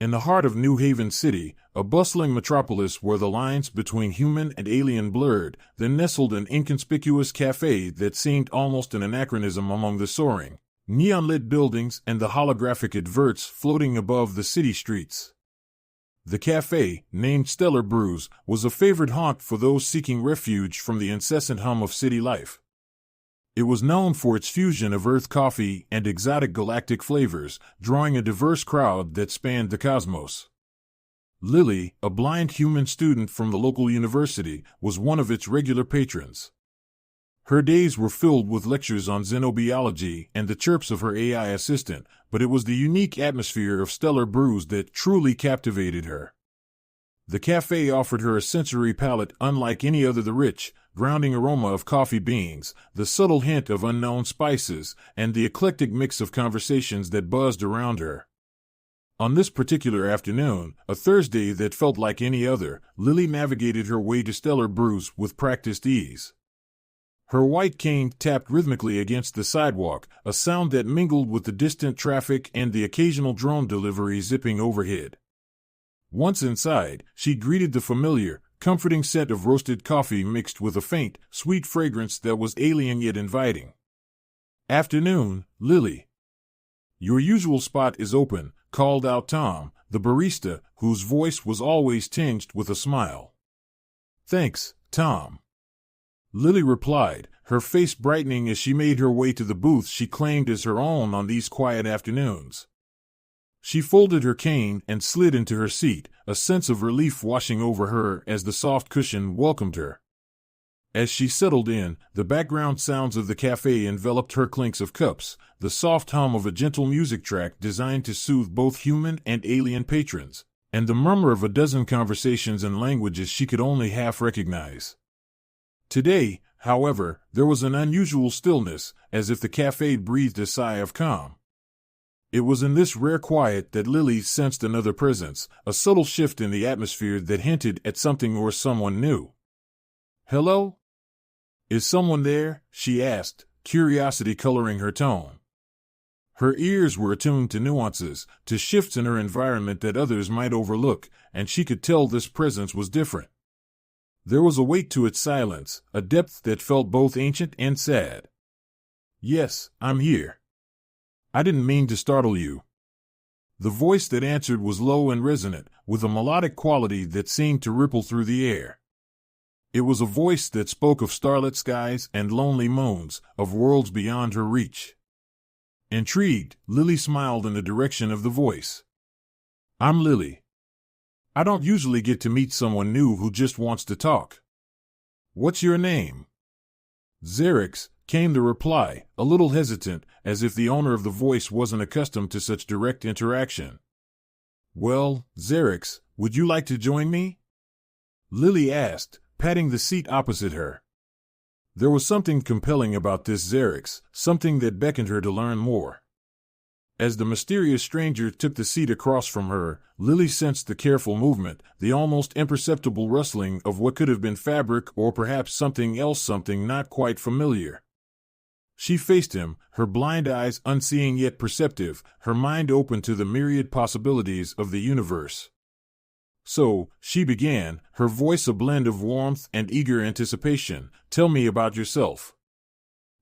In the heart of New Haven City, a bustling metropolis where the lines between human and alien blurred, there nestled an inconspicuous cafe that seemed almost an anachronism among the soaring, neon-lit buildings and the holographic adverts floating above the city streets. The cafe, named Stellar Brews, was a favored haunt for those seeking refuge from the incessant hum of city life. It was known for its fusion of earth coffee and exotic galactic flavors, drawing a diverse crowd that spanned the cosmos. Lily, a blind human student from the local university, was one of its regular patrons. Her days were filled with lectures on xenobiology and the chirps of her AI assistant, but it was the unique atmosphere of Stellar Brews that truly captivated her. The cafe offered her a sensory palette unlike any other, the rich, grounding aroma of coffee beans, the subtle hint of unknown spices, and the eclectic mix of conversations that buzzed around her. On this particular afternoon, a Thursday that felt like any other, Lily navigated her way to Stellar Brews with practiced ease. Her white cane tapped rhythmically against the sidewalk, a sound that mingled with the distant traffic and the occasional drone delivery zipping overhead. Once inside, she greeted the familiar, comforting scent of roasted coffee mixed with a faint, sweet fragrance that was alien yet inviting. "Afternoon, Lily. Your usual spot is open," called out Tom, the barista, whose voice was always tinged with a smile. "Thanks, Tom," Lily replied, her face brightening as she made her way to the booth she claimed as her own on these quiet afternoons. She folded her cane and slid into her seat, a sense of relief washing over her as the soft cushion welcomed her. As she settled in, the background sounds of the cafe enveloped her, clinks of cups, the soft hum of a gentle music track designed to soothe both human and alien patrons, and the murmur of a dozen conversations in languages she could only half recognize. Today, however, there was an unusual stillness, as if the cafe breathed a sigh of calm. It was in this rare quiet that Lily sensed another presence, a subtle shift in the atmosphere that hinted at something or someone new. "Hello? Is someone there?" she asked, curiosity coloring her tone. Her ears were attuned to nuances, to shifts in her environment that others might overlook, and she could tell this presence was different. There was a weight to its silence, a depth that felt both ancient and sad. "Yes, I'm here. I didn't mean to startle you." The voice that answered was low and resonant, with a melodic quality that seemed to ripple through the air. It was a voice that spoke of starlit skies and lonely moons, of worlds beyond her reach. Intrigued, Lily smiled in the direction of the voice. "I'm Lily. I don't usually get to meet someone new who just wants to talk. What's your name?" "Xerix," came the reply, a little hesitant, as if the owner of the voice wasn't accustomed to such direct interaction. "Well, Xerix, would you like to join me?" Lily asked, patting the seat opposite her. There was something compelling about this Xerix, something that beckoned her to learn more. As the mysterious stranger took the seat across from her, Lily sensed the careful movement, the almost imperceptible rustling of what could have been fabric or perhaps something else, something not quite familiar. She faced him, her blind eyes unseeing yet perceptive, her mind open to the myriad possibilities of the universe. "So," she began, her voice a blend of warmth and eager anticipation, "tell me about yourself."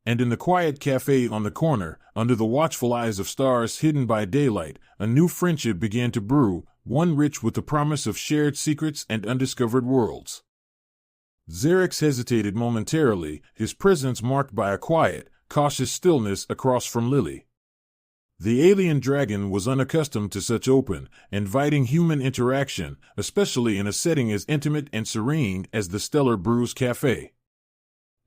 And in the quiet cafe on the corner, under the watchful eyes of stars hidden by daylight, a new friendship began to brew, one rich with the promise of shared secrets and undiscovered worlds. Xerix hesitated momentarily, his presence marked by a quiet, cautious stillness across from Lily. The alien dragon was unaccustomed to such open, inviting human interaction, especially in a setting as intimate and serene as the Stellar Brews Cafe.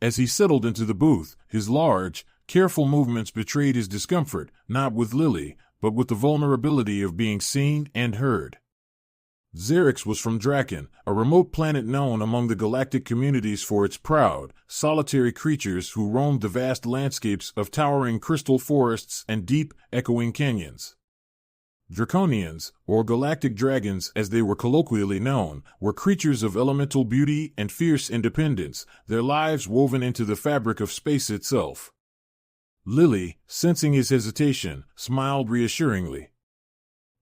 As he settled into the booth, his large, careful movements betrayed his discomfort, not with Lily, but with the vulnerability of being seen and heard. Xerix was from Draken, a remote planet known among the galactic communities for its proud, solitary creatures who roamed the vast landscapes of towering crystal forests and deep, echoing canyons. Draconians, or galactic dragons as they were colloquially known, were creatures of elemental beauty and fierce independence, their lives woven into the fabric of space itself. Lily, sensing his hesitation, smiled reassuringly.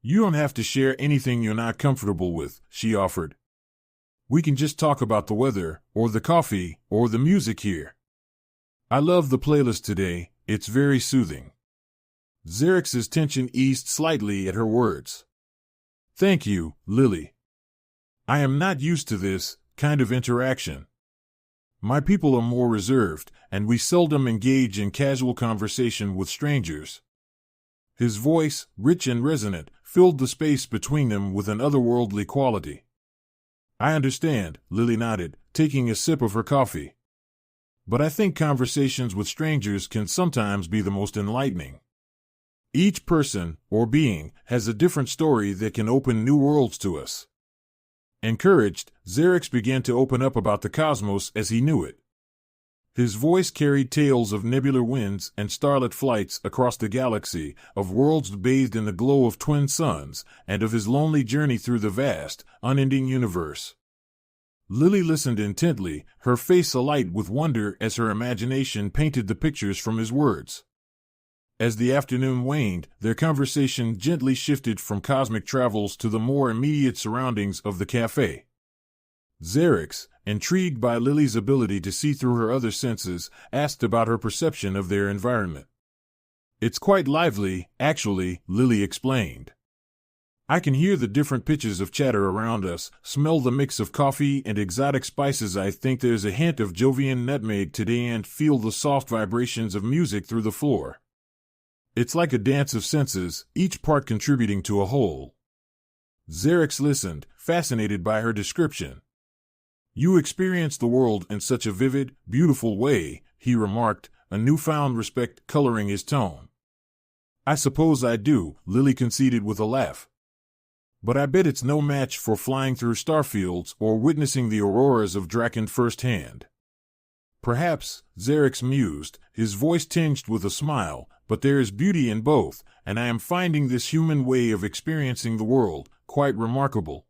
You don't have to share anything you're not comfortable with, she offered. We can just talk about the weather, or the coffee, or the music here. I love the playlist today, it's very soothing. Xerx's tension eased slightly at her words. Thank you, Lily. I am not used to this kind of interaction. My people are more reserved, and we seldom engage in casual conversation with strangers. His voice, rich and resonant, filled the space between them with an otherworldly quality. I understand, Lily nodded, taking a sip of her coffee. But I think conversations with strangers can sometimes be the most enlightening. Each person, or being, has a different story that can open new worlds to us. Encouraged, Xerx began to open up about the cosmos as he knew it. His voice carried tales of nebular winds and starlit flights across the galaxy, of worlds bathed in the glow of twin suns, and of his lonely journey through the vast, unending universe. Lily listened intently, her face alight with wonder as her imagination painted the pictures from his words. As the afternoon waned, their conversation gently shifted from cosmic travels to the more immediate surroundings of the cafe. Xerx, intrigued by Lily's ability to see through her other senses, asked about her perception of their environment. It's quite lively, actually, Lily explained. I can hear the different pitches of chatter around us, smell the mix of coffee and exotic spices. I think there's a hint of Jovian nutmeg today, and feel the soft vibrations of music through the floor. It's like a dance of senses, each part contributing to a whole. Xerx listened, fascinated by her description. You experience the world in such a vivid, beautiful way, he remarked, a newfound respect coloring his tone. I suppose I do, Lily conceded with a laugh. But I bet it's no match for flying through starfields or witnessing the auroras of Draken firsthand. Perhaps, Xerx mused, his voice tinged with a smile, but there is beauty in both, and I am finding this human way of experiencing the world quite remarkable.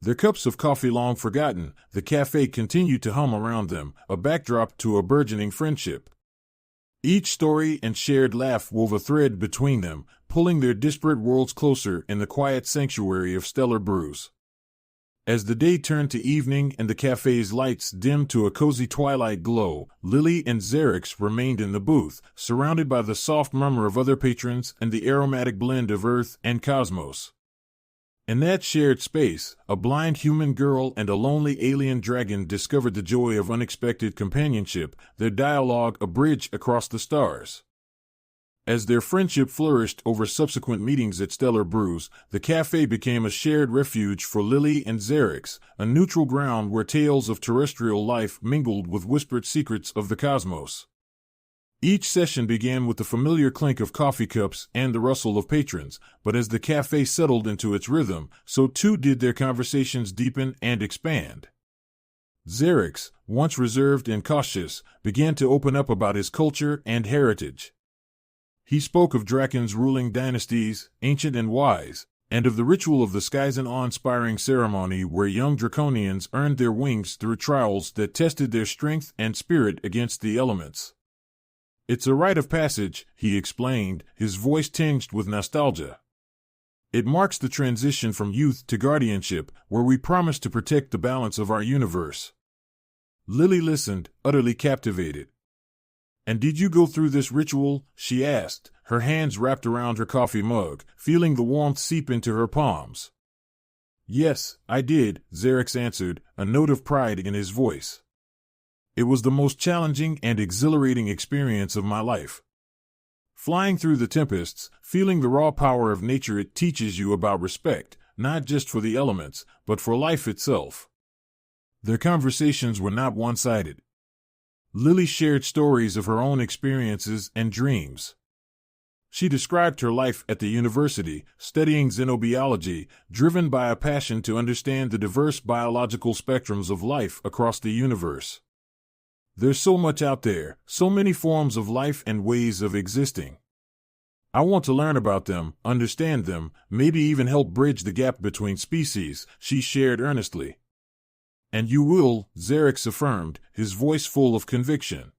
Their cups of coffee long forgotten, the cafe continued to hum around them, a backdrop to a burgeoning friendship. Each story and shared laugh wove a thread between them, pulling their disparate worlds closer in the quiet sanctuary of stellar brews. As the day turned to evening and the cafe's lights dimmed to a cozy twilight glow, Lily and Xerx remained in the booth, surrounded by the soft murmur of other patrons and the aromatic blend of earth and cosmos. In that shared space, a blind human girl and a lonely alien dragon discovered the joy of unexpected companionship, their dialogue a bridge across the stars. As their friendship flourished over subsequent meetings at Stellar Brews, the cafe became a shared refuge for Lily and Xerx, a neutral ground where tales of terrestrial life mingled with whispered secrets of the cosmos. Each session began with the familiar clink of coffee cups and the rustle of patrons, but as the cafe settled into its rhythm, so too did their conversations deepen and expand. Xerx, once reserved and cautious, began to open up about his culture and heritage. He spoke of Draken's ruling dynasties, ancient and wise, and of the ritual of the skies, an awe-inspiring ceremony where young Draconians earned their wings through trials that tested their strength and spirit against the elements. It's a rite of passage, he explained, his voice tinged with nostalgia. It marks the transition from youth to guardianship, where we promise to protect the balance of our universe. Lily listened, utterly captivated. And did you go through this ritual? She asked, her hands wrapped around her coffee mug, feeling the warmth seep into her palms. Yes, I did, Xerx answered, a note of pride in his voice. It was the most challenging and exhilarating experience of my life. Flying through the tempests, feeling the raw power of nature, it teaches you about respect, not just for the elements, but for life itself. Their conversations were not one-sided. Lily shared stories of her own experiences and dreams. She described her life at the university, studying xenobiology, driven by a passion to understand the diverse biological spectrums of life across the universe. There's so much out there, so many forms of life and ways of existing. I want to learn about them, understand them, maybe even help bridge the gap between species, she shared earnestly. And you will, Xerx affirmed, his voice full of conviction.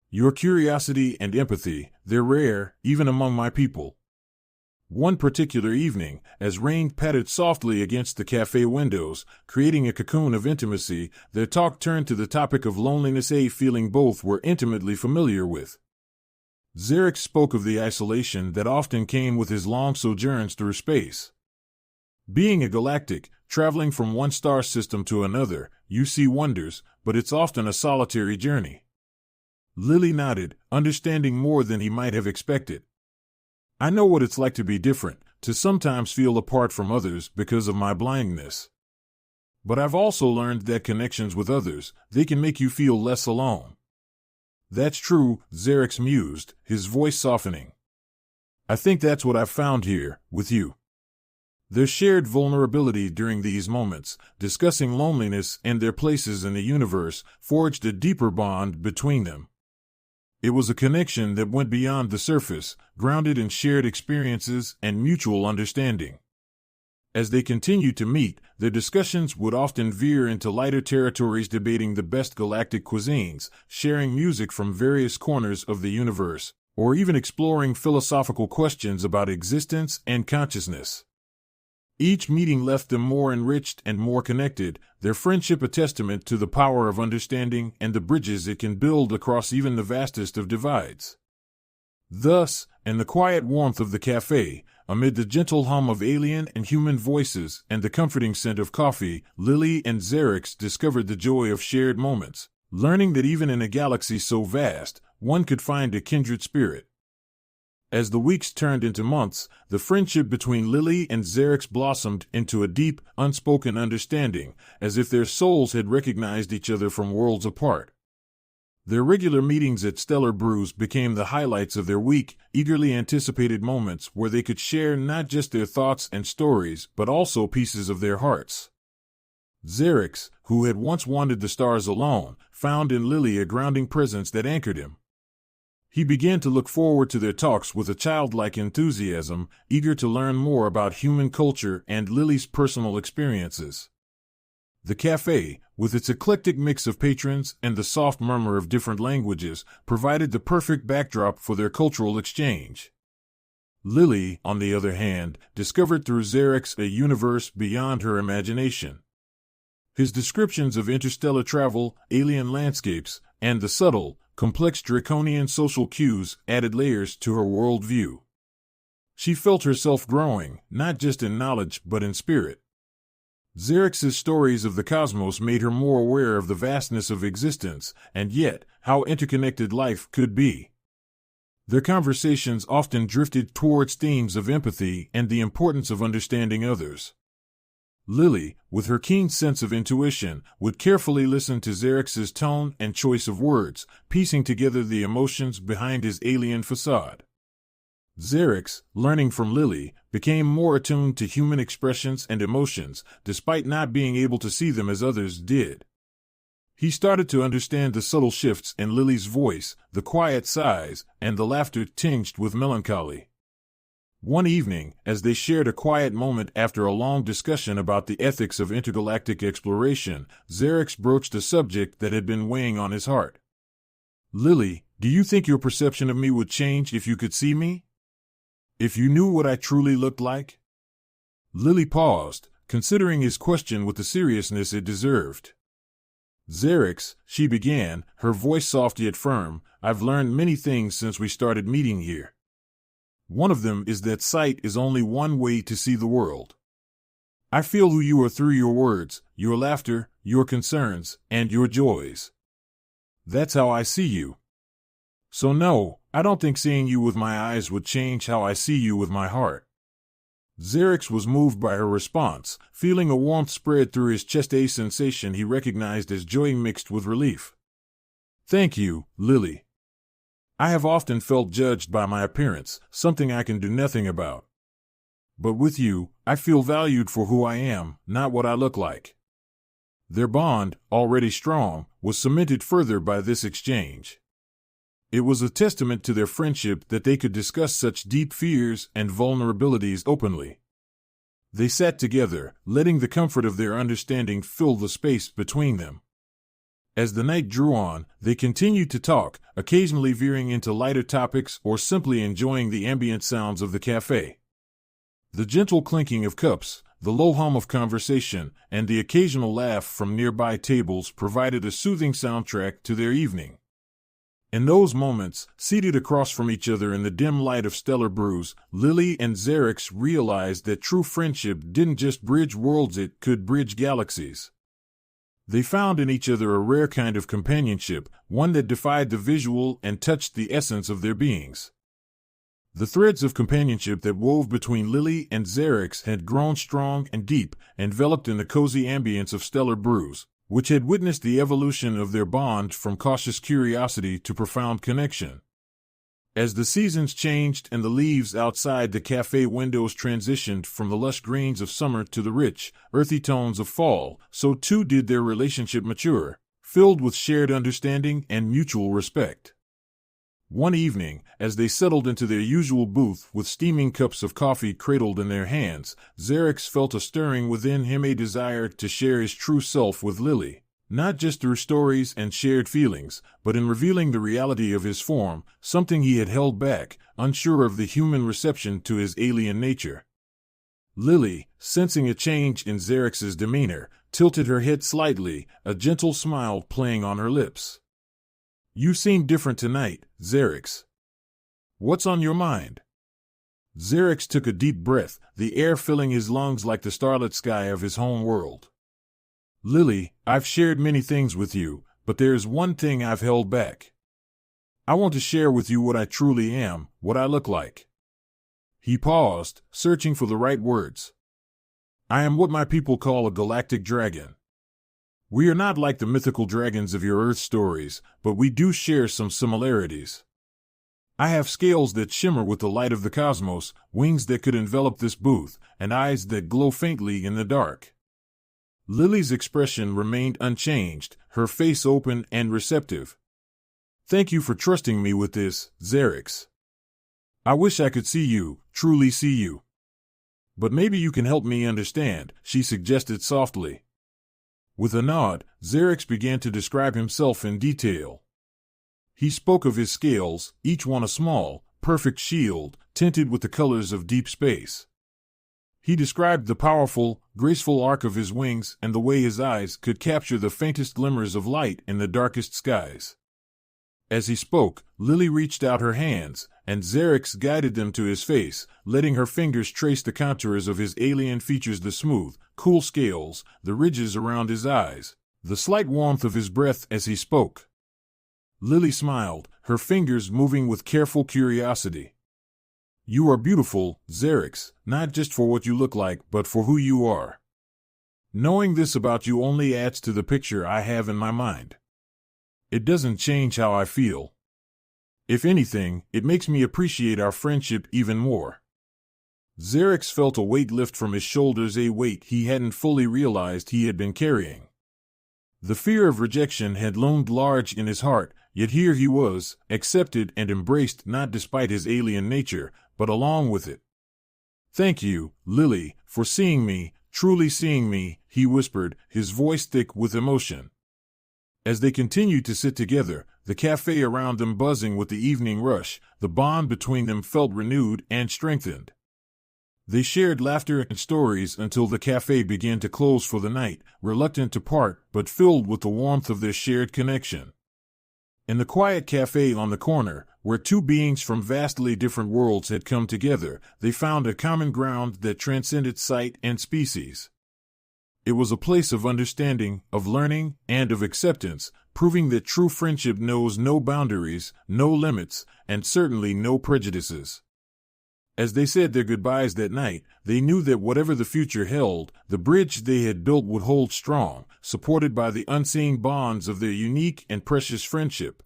Your curiosity and empathy, they're rare, even among my people. One particular evening, as rain pattered softly against the cafe windows, creating a cocoon of intimacy, their talk turned to the topic of loneliness, a feeling both were intimately familiar with. Xerxes spoke of the isolation that often came with his long sojourns through space. Being a galactic, traveling from one star system to another, you see wonders, but it's often a solitary journey. Lily nodded, understanding more than he might have expected. I know what it's like to be different, to sometimes feel apart from others because of my blindness. But I've also learned that connections with others, they can make you feel less alone. That's true, Xerxes mused, his voice softening. I think that's what I've found here, with you. Their shared vulnerability during these moments, discussing loneliness and their places in the universe, forged a deeper bond between them. It was a connection that went beyond the surface, grounded in shared experiences and mutual understanding. As they continued to meet, their discussions would often veer into lighter territories, debating the best galactic cuisines, sharing music from various corners of the universe, or even exploring philosophical questions about existence and consciousness. Each meeting left them more enriched and more connected, their friendship a testament to the power of understanding and the bridges it can build across even the vastest of divides. Thus, in the quiet warmth of the cafe, amid the gentle hum of alien and human voices and the comforting scent of coffee, Lily and Xerxes discovered the joy of shared moments, learning that even in a galaxy so vast, one could find a kindred spirit. As the weeks turned into months, the friendship between Lily and Xerxes blossomed into a deep, unspoken understanding, as if their souls had recognized each other from worlds apart. Their regular meetings at Stellar Brews became the highlights of their week, eagerly anticipated moments where they could share not just their thoughts and stories, but also pieces of their hearts. Xerxes, who had once wandered the stars alone, found in Lily a grounding presence that anchored him. He began to look forward to their talks with a childlike enthusiasm, eager to learn more about human culture and Lily's personal experiences. The cafe, with its eclectic mix of patrons and the soft murmur of different languages, provided the perfect backdrop for their cultural exchange. Lily, on the other hand, discovered through Xerxes a universe beyond her imagination. His descriptions of interstellar travel, alien landscapes, and the subtle, complex draconian social cues added layers to her worldview. She felt herself growing, not just in knowledge but in spirit. Xerxes' stories of the cosmos made her more aware of the vastness of existence, and yet, how interconnected life could be. Their conversations often drifted towards themes of empathy and the importance of understanding others. Lily, with her keen sense of intuition, would carefully listen to Xerxes' tone and choice of words, piecing together the emotions behind his alien facade. Xerxes, learning from Lily, became more attuned to human expressions and emotions, despite not being able to see them as others did. He started to understand the subtle shifts in Lily's voice, the quiet sighs, and the laughter tinged with melancholy. One evening, as they shared a quiet moment after a long discussion about the ethics of intergalactic exploration, Xerxes broached a subject that had been weighing on his heart. Lily, do you think your perception of me would change if you could see me? If you knew what I truly looked like? Lily paused, considering his question with the seriousness it deserved. Xerxes, she began, her voice soft yet firm, I've learned many things since we started meeting here. One of them is that sight is only one way to see the world. I feel who you are through your words, your laughter, your concerns, and your joys. That's how I see you. So no, I don't think seeing you with my eyes would change how I see you with my heart. Xerxes was moved by her response, feeling a warmth spread through his chest, a sensation he recognized as joy mixed with relief. Thank you, Lily. I have often felt judged by my appearance, something I can do nothing about. But with you, I feel valued for who I am, not what I look like. Their bond, already strong, was cemented further by this exchange. It was a testament to their friendship that they could discuss such deep fears and vulnerabilities openly. They sat together, letting the comfort of their understanding fill the space between them. As the night drew on, they continued to talk, occasionally veering into lighter topics or simply enjoying the ambient sounds of the cafe. The gentle clinking of cups, the low hum of conversation, and the occasional laugh from nearby tables provided a soothing soundtrack to their evening. In those moments, seated across from each other in the dim light of stellar brews, Lily and Xerix realized that true friendship didn't just bridge worlds, it could bridge galaxies. They found in each other a rare kind of companionship, one that defied the visual and touched the essence of their beings. The threads of companionship that wove between Lily and Xerix had grown strong and deep, enveloped in the cozy ambience of stellar brews, which had witnessed the evolution of their bond from cautious curiosity to profound connection. As the seasons changed and the leaves outside the cafe windows transitioned from the lush greens of summer to the rich, earthy tones of fall, so too did their relationship mature, filled with shared understanding and mutual respect. One evening, as they settled into their usual booth with steaming cups of coffee cradled in their hands, Xerix felt a stirring within him, a desire to share his true self with Lily, not just through stories and shared feelings, but in revealing the reality of his form, something he had held back, unsure of the human reception to his alien nature. Lily, sensing a change in Xerix's demeanor, tilted her head slightly, a gentle smile playing on her lips. "You seem different tonight, Xerix. What's on your mind?" Xerix took a deep breath, the air filling his lungs like the starlit sky of his home world. "Lily, I've shared many things with you, but there's one thing I've held back. I want to share with you what I truly am, what I look like." He paused, searching for the right words. "I am what my people call a galactic dragon. We are not like the mythical dragons of your Earth stories, but we do share some similarities. I have scales that shimmer with the light of the cosmos, wings that could envelop this booth, and eyes that glow faintly in the dark." Lily's expression remained unchanged, her face open and receptive. "Thank you for trusting me with this, Xerix. I wish I could see you, truly see you. But maybe you can help me understand," she suggested softly. With a nod, Xerix began to describe himself in detail. He spoke of his scales, each one a small, perfect shield, tinted with the colors of deep space. He described the powerful, graceful arc of his wings and the way his eyes could capture the faintest glimmers of light in the darkest skies. As he spoke, Lily reached out her hands, and Xerix guided them to his face, letting her fingers trace the contours of his alien features, the smooth, cool scales, the ridges around his eyes, the slight warmth of his breath as he spoke. Lily smiled, her fingers moving with careful curiosity. "You are beautiful, Xerix, not just for what you look like, but for who you are. Knowing this about you only adds to the picture I have in my mind. It doesn't change how I feel. If anything, it makes me appreciate our friendship even more." Xerix felt a weight lift from his shoulders, a weight he hadn't fully realized he had been carrying. The fear of rejection had loomed large in his heart, yet here he was, accepted and embraced, not despite his alien nature, but along with it. "Thank you, Lily, for seeing me, truly seeing me," he whispered, his voice thick with emotion. As they continued to sit together, the cafe around them buzzing with the evening rush, the bond between them felt renewed and strengthened. They shared laughter and stories until the cafe began to close for the night, reluctant to part but filled with the warmth of their shared connection. In the quiet cafe on the corner, where two beings from vastly different worlds had come together, they found a common ground that transcended sight and species. It was a place of understanding, of learning, and of acceptance, proving that true friendship knows no boundaries, no limits, and certainly no prejudices. As they said their goodbyes that night, they knew that whatever the future held, the bridge they had built would hold strong, supported by the unseen bonds of their unique and precious friendship.